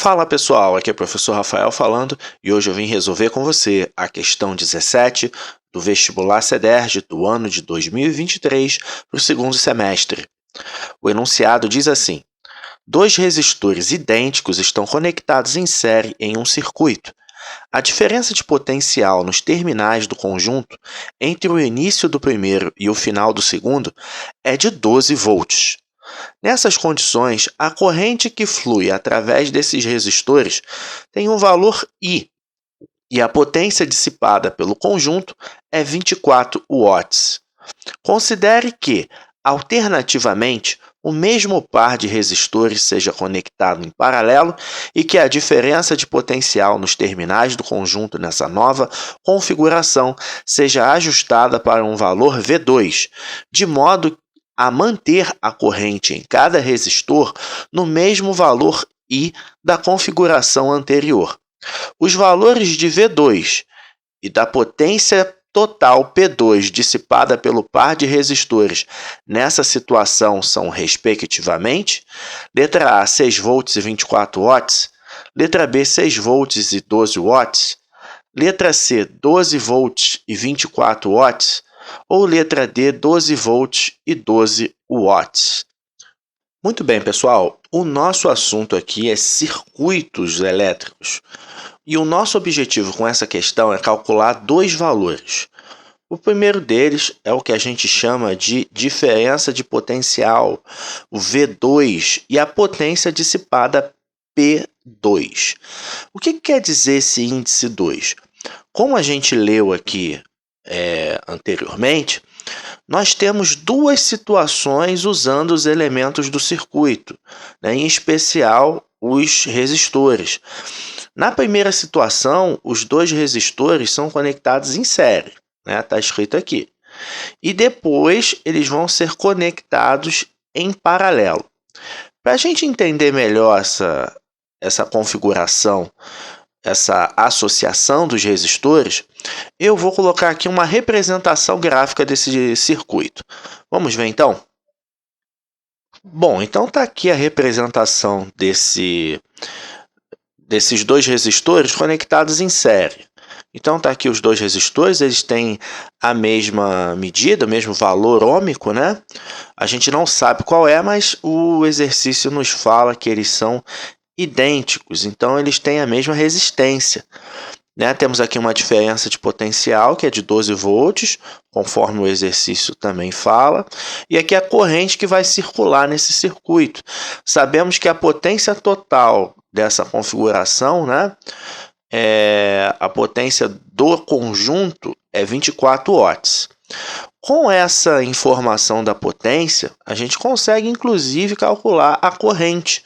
Fala pessoal, aqui é o professor Rafael falando e hoje eu vim resolver com você a questão 17 do vestibular CEDERJ do ano de 2023 para o segundo semestre. O enunciado diz assim: dois resistores idênticos estão conectados em série em um circuito. A diferença de potencial nos terminais do conjunto entre o início do primeiro e o final do segundo é de 12 volts. Nessas condições, a corrente que flui através desses resistores tem um valor I e a potência dissipada pelo conjunto é 24 watts. Considere que, alternativamente, o mesmo par de resistores seja conectado em paralelo e que a diferença de potencial nos terminais do conjunto nessa nova configuração seja ajustada para um valor V2, de modo a manter a corrente em cada resistor no mesmo valor I da configuração anterior. Os valores de V2 e da potência total P2 dissipada pelo par de resistores nessa situação são, respectivamente, letra A, 6 volts e 24 watts, letra B, 6 volts e 12 watts, letra C, 12 volts e 24 watts, ou letra D, 12 volts e 12 watts. Muito bem, pessoal, o nosso assunto aqui é circuitos elétricos. E o nosso objetivo com essa questão é calcular dois valores. O primeiro deles é o que a gente chama de diferença de potencial, o V2, e a potência dissipada P2. O que quer dizer esse índice 2? Como a gente leu aqui anteriormente, nós temos duas situações usando os elementos do circuito, em especial os resistores. Na primeira situação, os dois resistores são conectados em série, está escrito aqui. E depois eles vão ser conectados em paralelo. Para a gente entender melhor essa configuração, essa associação dos resistores, eu vou colocar aqui uma representação gráfica desse circuito. Vamos ver então? Bom, então está aqui a representação desses dois resistores conectados em série. Então está aqui os dois resistores, eles têm a mesma medida, o mesmo valor ôhmico, né? A gente não sabe qual é, mas o exercício nos fala que eles são idênticos, então eles têm a mesma resistência. Temos aqui uma diferença de potencial que é de 12 volts, conforme o exercício também fala, e aqui a corrente que vai circular nesse circuito. Sabemos que a potência total dessa configuração, a potência do conjunto é 24 watts. Com essa informação da potência, a gente consegue inclusive calcular a corrente,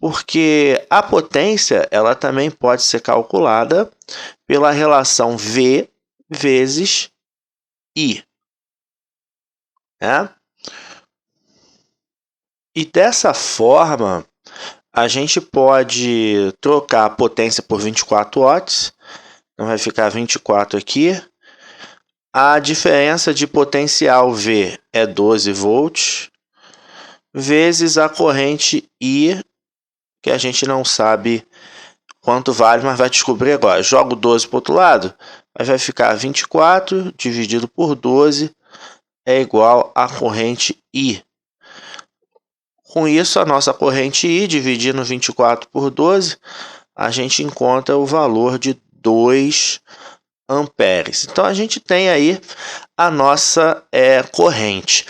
porque a potência ela também pode ser calculada pela relação V vezes I. E dessa forma, a gente pode trocar a potência por 24 watts, então vai ficar 24 aqui. A diferença de potencial V é 12 volts, vezes a corrente I, que a gente não sabe quanto vale, mas vai descobrir agora. Jogo 12 para o outro lado, mas vai ficar 24 dividido por 12 é igual a corrente I. Com isso, a nossa corrente I, dividindo 24 por 12, a gente encontra o valor de 2 amperes. Então, a gente tem aí a nossa corrente.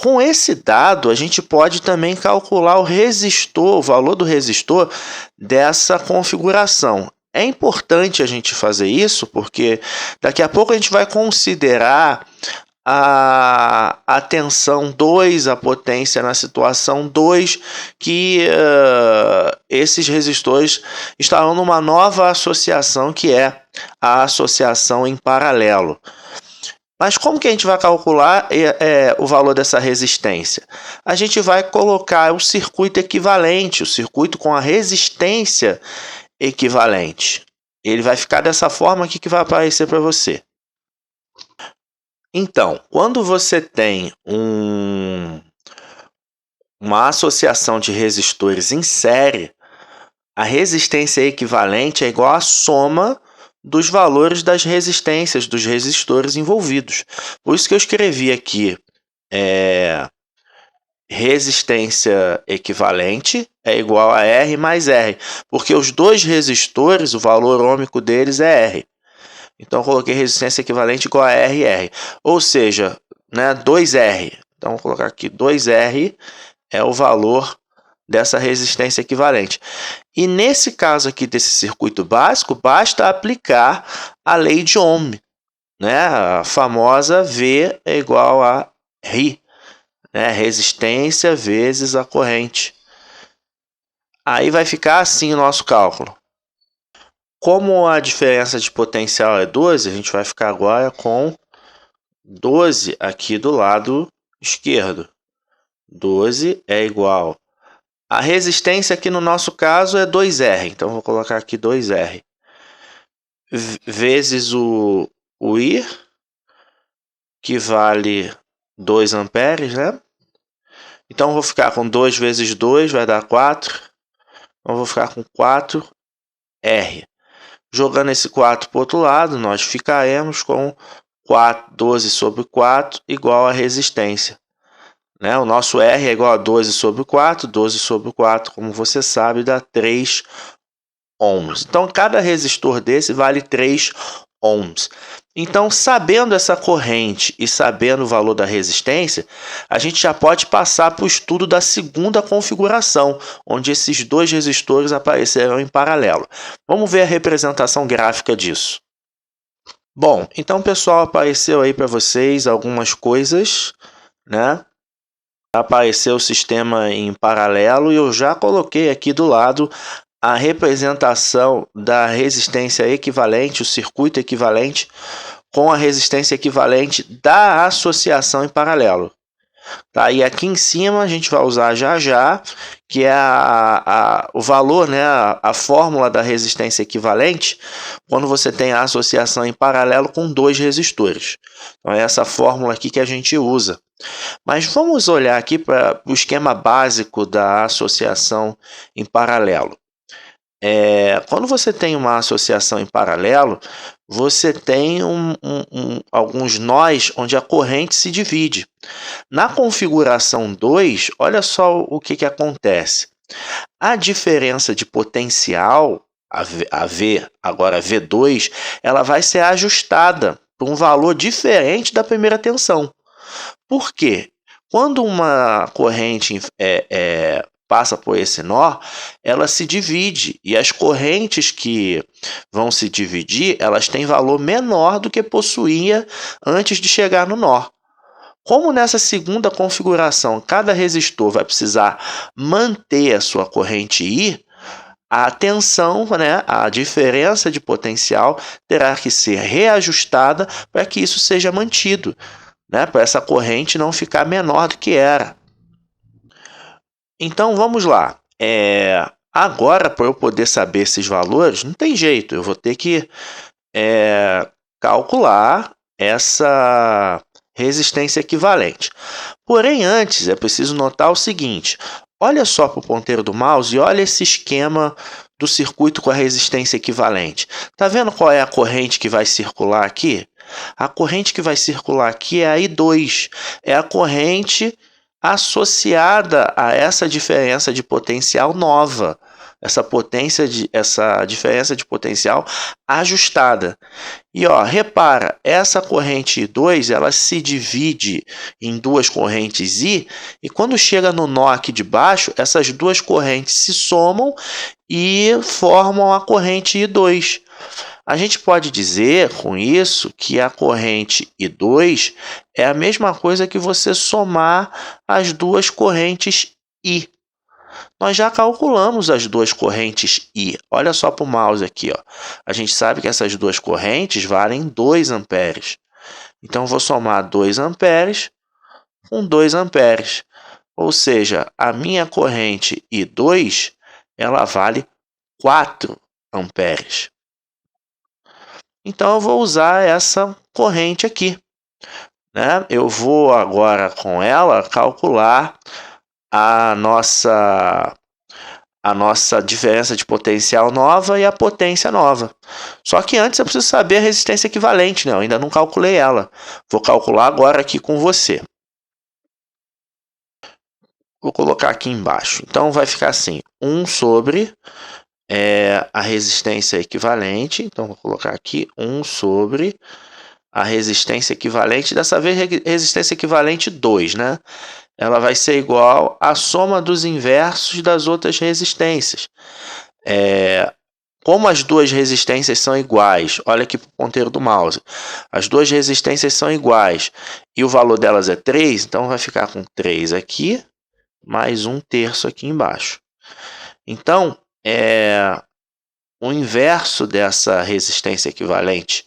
Com esse dado, a gente pode também calcular o valor do resistor dessa configuração. É importante a gente fazer isso, porque daqui a pouco a gente vai considerar a tensão 2, a potência na situação 2, que esses resistores estarão numa nova associação, que é a associação em paralelo. Mas como que a gente vai calcular o valor dessa resistência? A gente vai colocar o circuito equivalente, o circuito com a resistência equivalente. Ele vai ficar dessa forma aqui que vai aparecer para você. Então, quando você tem uma associação de resistores em série, A resistência equivalente é igual à soma dos valores das resistências dos resistores envolvidos. Por isso que eu escrevi aqui resistência equivalente é igual a R mais R, porque os dois resistores, o valor ôhmico deles é R. Então, eu coloquei resistência equivalente igual a RR, ou seja, 2R. Então, vou colocar aqui 2R é o valor dessa resistência equivalente. E nesse caso aqui desse circuito básico, basta aplicar a lei de Ohm, a famosa V é igual a R, resistência vezes a corrente. Aí vai ficar assim o nosso cálculo. Como a diferença de potencial é 12, a gente vai ficar agora com 12 aqui do lado esquerdo. 12 é igual. A resistência aqui no nosso caso é 2R, então vou colocar aqui 2R. Vezes o I, que vale 2 amperes, Então, vou ficar com 2 vezes 2, vai dar 4. Então, vou ficar com 4R. Jogando esse 4 para o outro lado, nós ficaremos com 12 sobre 4 igual a resistência. O nosso R é igual a 12 sobre 4. 12 sobre 4, como você sabe, dá 3 ohms. Então, cada resistor desse vale 3 ohms. Então, sabendo essa corrente e sabendo o valor da resistência, a gente já pode passar para o estudo da segunda configuração, onde esses dois resistores aparecerão em paralelo. Vamos ver a representação gráfica disso. Bom, então, pessoal, apareceu aí para vocês algumas coisas, Apareceu o sistema em paralelo e eu já coloquei aqui do lado a representação da resistência equivalente, o circuito equivalente, com a resistência equivalente da associação em paralelo. Tá? E aqui em cima a gente vai usar já, que é o valor, a fórmula da resistência equivalente, quando você tem a associação em paralelo com dois resistores. Então é essa fórmula aqui que a gente usa. Mas vamos olhar aqui para o esquema básico da associação em paralelo. Quando você tem uma associação em paralelo, você tem alguns nós onde a corrente se divide. Na configuração 2, olha só o que acontece. A diferença de potencial, a V, agora V2, ela vai ser ajustada para um valor diferente da primeira tensão. Por quê? Quando uma corrente passa por esse nó, ela se divide, e as correntes que vão se dividir, elas têm valor menor do que possuía antes de chegar no nó. Como nessa segunda configuração, cada resistor vai precisar manter a sua corrente I, a tensão, a diferença de potencial terá que ser reajustada para que isso seja mantido, para essa corrente não ficar menor do que era. Então, vamos lá. Agora, para eu poder saber esses valores, não tem jeito. Eu vou ter que calcular essa resistência equivalente. Porém, antes, é preciso notar o seguinte. Olha só para o ponteiro do mouse e olha esse esquema do circuito com a resistência equivalente. Está vendo qual é a corrente que vai circular aqui? A corrente que vai circular aqui é a I2. É a corrente associada a essa diferença de potencial nova, essa diferença de potencial ajustada. E repara, essa corrente I2 ela se divide em duas correntes I, e quando chega no nó aqui de baixo, essas duas correntes se somam e formam a corrente I2. A gente pode dizer com isso que a corrente I2 é a mesma coisa que você somar as duas correntes I. Nós já calculamos as duas correntes I. Olha só para o mouse aqui. A gente sabe que essas duas correntes valem 2 amperes. Então, vou somar 2 amperes com 2 amperes. Ou seja, a minha corrente I2 ela vale 4 amperes. Então, eu vou usar essa corrente aqui. Eu vou agora com ela calcular a a nossa diferença de potencial nova e a potência nova. Só que antes eu preciso saber a resistência equivalente, né? Eu ainda não calculei ela. Vou calcular agora aqui com você. Vou colocar aqui embaixo. Então vai ficar assim, 1 sobre a resistência equivalente. Então vou colocar aqui 1 sobre a resistência equivalente. Dessa vez resistência equivalente 2, né? Ela vai ser igual à soma dos inversos das outras resistências. Como as duas resistências são iguais, olha aqui para o ponteiro do mouse, as duas resistências são iguais e o valor delas é 3, então vai ficar com 3 aqui, mais 1/3 aqui embaixo. Então, o inverso dessa resistência equivalente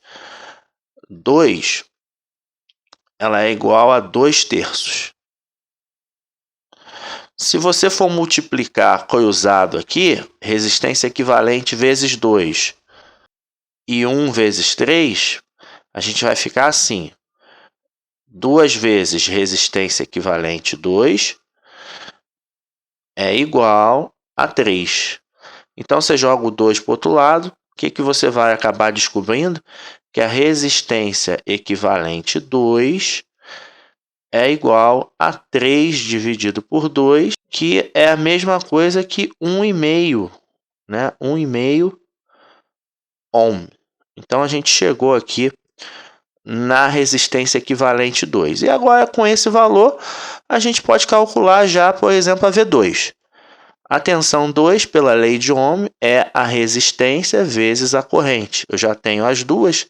2, ela é igual a 2/3. Se você for multiplicar cruzado aqui, resistência equivalente vezes 2 e 1 vezes 3, a gente vai ficar assim. 2 vezes resistência equivalente 2 é igual a 3. Então, você joga o 2 para o outro lado, o que você vai acabar descobrindo? Que a resistência equivalente 2 é igual a 3 dividido por 2, que é a mesma coisa que 1,5, né? 1,5 ohm. Então, a gente chegou aqui na resistência equivalente 2. E agora, com esse valor, a gente pode calcular já, por exemplo, a V2. A tensão 2, pela lei de Ohm, é a resistência vezes a corrente. Eu já tenho as duas,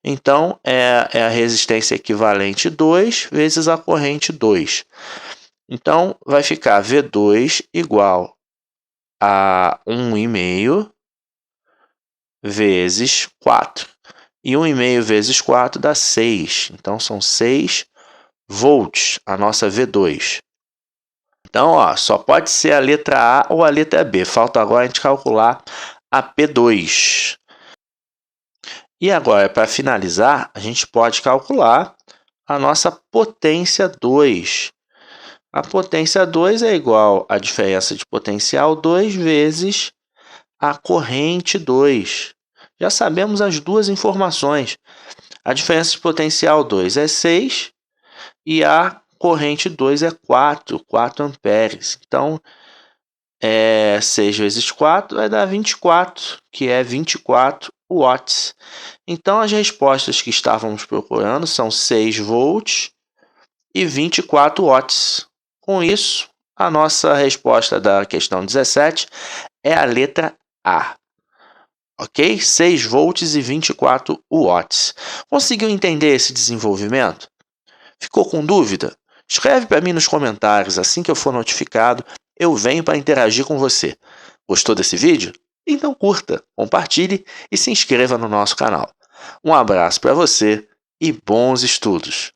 então é a resistência equivalente 2 vezes a corrente 2. Então, vai ficar V2 igual a 1,5 vezes 4. E 1,5 vezes 4 dá 6. Então, são 6 volts, a nossa V2. Então, só pode ser a letra A ou a letra B. Falta agora a gente calcular a P2. E agora, para finalizar, a gente pode calcular a nossa potência 2. A potência 2 é igual à diferença de potencial 2 vezes a corrente 2. Já sabemos as duas informações. A diferença de potencial 2 é 6 e a corrente 2 é 4 amperes. Então, 6 vezes 4 vai dar 24, que é 24 watts. Então, as respostas que estávamos procurando são 6 volts e 24 watts. Com isso, a nossa resposta da questão 17 é a letra A. Ok? 6 volts e 24 watts. Conseguiu entender esse desenvolvimento? Ficou com dúvida? Escreve para mim nos comentários, assim que eu for notificado, eu venho para interagir com você. Gostou desse vídeo? Então curta, compartilhe e se inscreva no nosso canal. Um abraço para você e bons estudos!